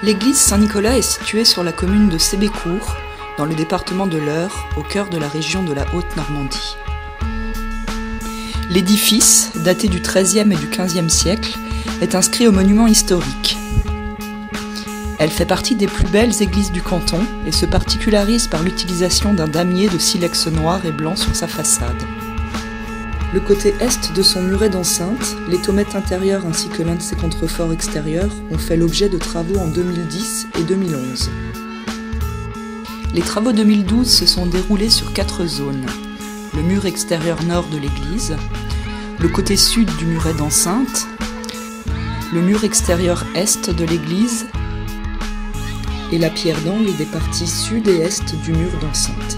L'église Saint-Nicolas est située sur la commune de Sébécourt, dans le département de l'Eure, au cœur de la région de la Haute-Normandie. L'édifice, daté du XIIIe et du XVe siècle, est inscrit au monument historique. Elle fait partie des plus belles églises du canton et se particularise par l'utilisation d'un damier de silex noir et blanc sur sa façade. Le côté est de son muret d'enceinte, les tomettes intérieures ainsi que l'un de ses contreforts extérieurs ont fait l'objet de travaux en 2010 et 2011. Les travaux 2012 se sont déroulés sur 4 zones. Le mur extérieur nord de l'église, le côté sud du muret d'enceinte, le mur extérieur est de l'église et la pierre d'angle des parties sud et est du mur d'enceinte.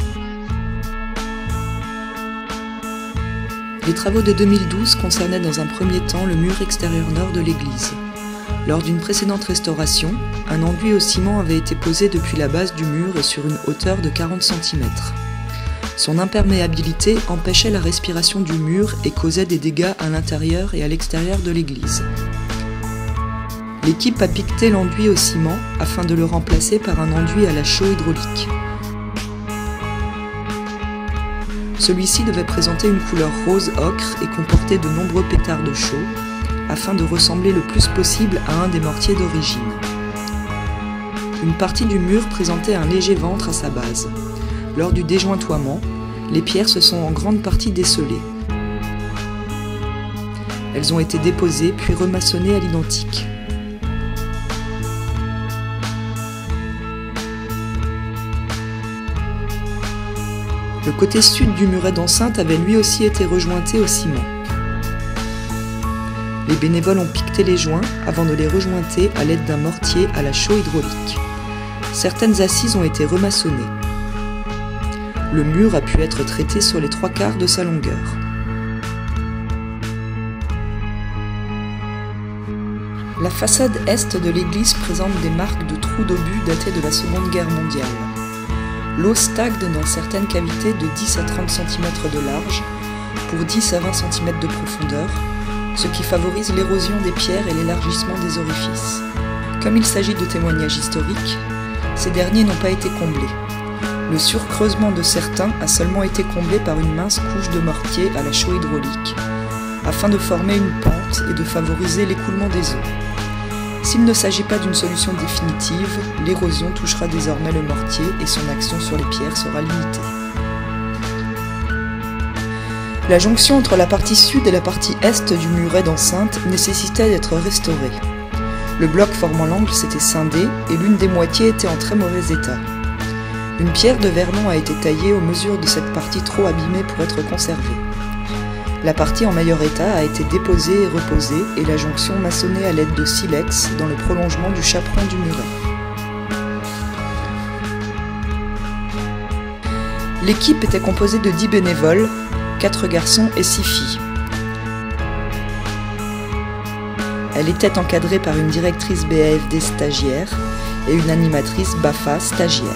Les travaux de 2012 concernaient dans un premier temps le mur extérieur nord de l'église. Lors d'une précédente restauration, un enduit au ciment avait été posé depuis la base du mur et sur une hauteur de 40 cm. Son imperméabilité empêchait la respiration du mur et causait des dégâts à l'intérieur et à l'extérieur de l'église. L'équipe a piqueté l'enduit au ciment afin de le remplacer par un enduit à la chaux hydraulique. Celui-ci devait présenter une couleur rose ocre et comporter de nombreux pétards de chaux, afin de ressembler le plus possible à un des mortiers d'origine. Une partie du mur présentait un léger ventre à sa base. Lors du déjointoiement, les pierres se sont en grande partie descellées. Elles ont été déposées puis remaçonnées à l'identique. Le côté sud du muret d'enceinte avait lui aussi été rejointé au ciment. Les bénévoles ont piqueté les joints avant de les rejointer à l'aide d'un mortier à la chaux hydraulique. Certaines assises ont été remaçonnées. Le mur a pu être traité sur les 3/4 de sa longueur. La façade est de l'église présente des marques de trous d'obus datés de la Seconde Guerre mondiale. L'eau stagne dans certaines cavités de 10 à 30 cm de large, pour 10 à 20 cm de profondeur, ce qui favorise l'érosion des pierres et l'élargissement des orifices. Comme il s'agit de témoignages historiques, ces derniers n'ont pas été comblés. Le surcreusement de certains a seulement été comblé par une mince couche de mortier à la chaux hydraulique, afin de former une pente et de favoriser l'écoulement des eaux. S'il ne s'agit pas d'une solution définitive, l'érosion touchera désormais le mortier et son action sur les pierres sera limitée. La jonction entre la partie sud et la partie est du muret d'enceinte nécessitait d'être restaurée. Le bloc formant l'angle s'était scindé et l'une des moitiés était en très mauvais état. Une pierre de Vernon a été taillée aux mesures de cette partie trop abîmée pour être conservée. La partie en meilleur état a été déposée et reposée et la jonction maçonnée à l'aide de silex dans le prolongement du chaperon du muret. L'équipe était composée de 10 bénévoles, 4 garçons et 6 filles. Elle était encadrée par une directrice BAFD stagiaire et une animatrice BAFA stagiaire.